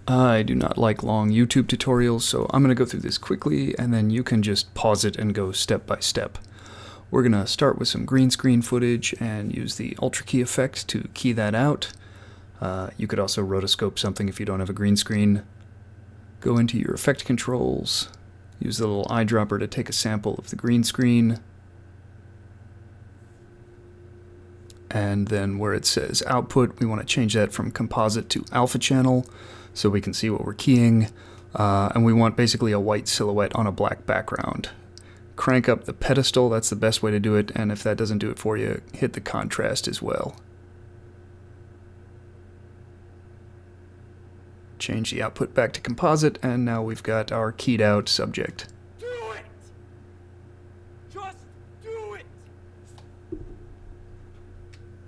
I do not like long YouTube tutorials, so I'm going to go through this quickly, and then you can just pause it and go step by step. We're going to start with some green screen footage and use the Ultra Key effect to key that out. You could also rotoscope something if you don't have a green screen. Go into your effect controls, use the little eyedropper to take a sample of the green screen. And then where it says output, we want to change that from composite to alpha channel so we can see what we're keying. And we want basically a white silhouette on a black background. Crank up the pedestal, that's the best way to do it, and if that doesn't do it for you, hit the contrast as well. Change the output back to composite, and now we've got our keyed out subject. Do it! Just do it!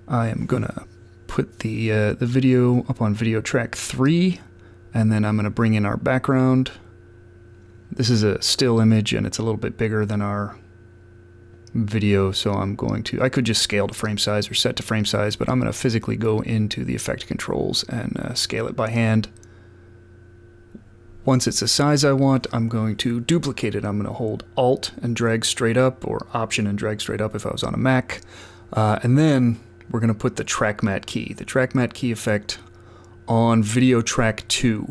I am gonna put the video up on video track 3, and then I'm gonna bring in our background. This is a still image, and it's a little bit bigger than our video, so I could just scale to frame size or set to frame size, but I'm gonna physically go into the effect controls and scale it by hand. Once it's the size I want, I'm going to duplicate it. I'm going to hold Alt and drag straight up, or Option and drag straight up if I was on a Mac. And then we're going to put the track matte key effect on video track 2.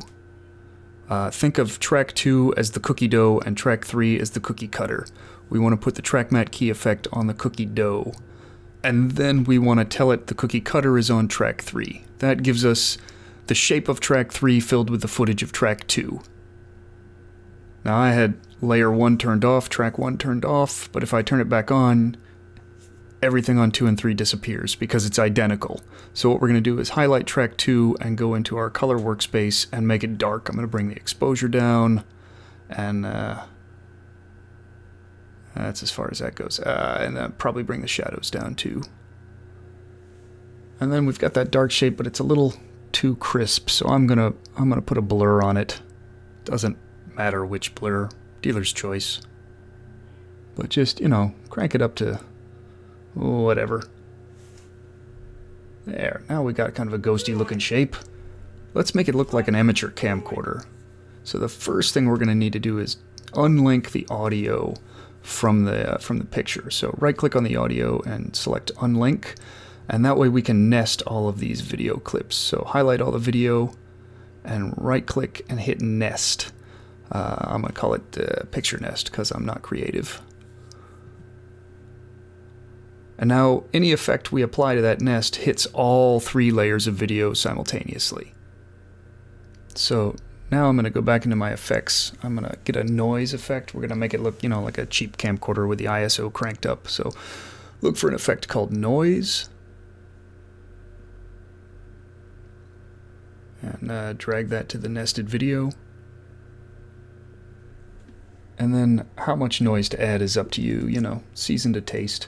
Think of track 2 as the cookie dough and track 3 as the cookie cutter. We want to put the track matte key effect on the cookie dough. And then we want to tell it the cookie cutter is on track 3. That gives us the shape of track 3 filled with the footage of track 2. Now I had layer 1 turned off, track 1 turned off, but if I turn it back on, everything on 2 and 3 disappears because it's identical. So what we're going to do is highlight track 2 and go into our color workspace and make it dark. I'm going to bring the exposure down, and that's as far as that goes. And probably bring the shadows down too. And then we've got that dark shape, but it's a little too crisp, so I'm gonna put a blur on it. Doesn't matter which blur, dealer's choice. But just, crank it up to whatever. There, now we got kind of a ghosty looking shape. Let's make it look like an amateur camcorder. So the first thing we're gonna need to do is unlink the audio from the picture. So right click on the audio and select unlink. And that way we can nest all of these video clips. So highlight all the video and right click and hit nest. I'm going to call it picture nest because I'm not creative. And now any effect we apply to that nest hits all 3 layers of video simultaneously. So now I'm going to go back into my effects. I'm going to get a noise effect. We're going to make it look, like a cheap camcorder with the ISO cranked up. So look for an effect called noise. And drag that to the nested video. And then how much noise to add is up to you, season to taste.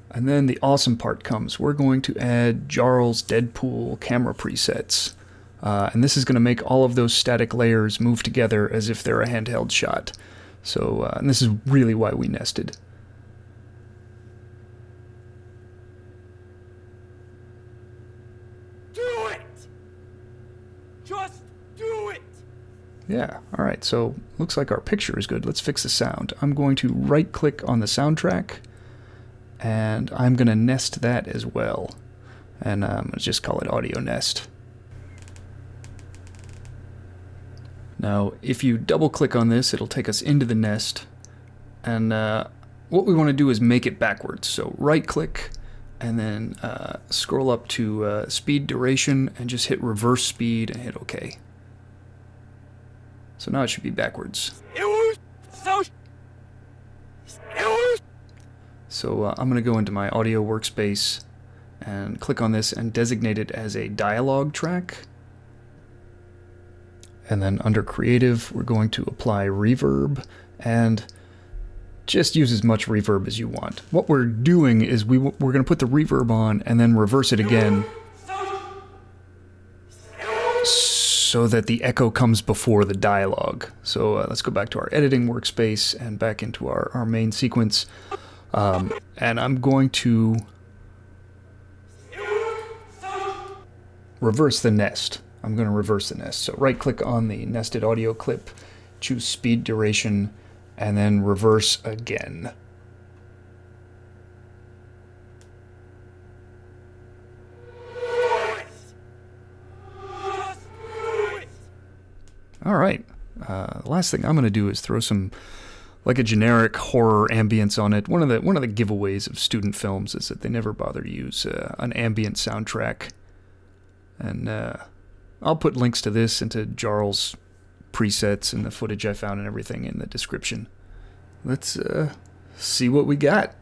And then the awesome part comes. We're going to add Jarle's Deadpool camera presets. And this is going to make all of those static layers move together as if they're a handheld shot. So, and this is really why we nested. Just do it! Yeah, alright, so looks like our picture is good. Let's fix the sound. I'm going to right click on the soundtrack, and I'm going to nest that as well. And I'm going to just call it audio nest. Now, if you double click on this, it'll take us into the nest. And what we want to do is make it backwards. So right click, and then scroll up to speed duration and just hit reverse speed and hit OK. So now it should be backwards. So I'm going to go into my audio workspace and click on this and designate it as a dialogue track. And then under creative, we're going to apply reverb and just use as much reverb as you want. What we're doing is we're going to put the reverb on and then reverse it again so that the echo comes before the dialogue. So let's go back to our editing workspace and back into our main sequence. And I'm going to reverse the nest. I'm going to reverse the nest. So right-click on the nested audio clip, choose speed duration, and then reverse again. All right. The last thing I'm going to do is throw some, like a generic horror ambience on it. One of the giveaways of student films is that they never bother to use an ambient soundtrack. And I'll put links to this and to Jarle's presets and the footage I found and everything in the description. Let's see what we got.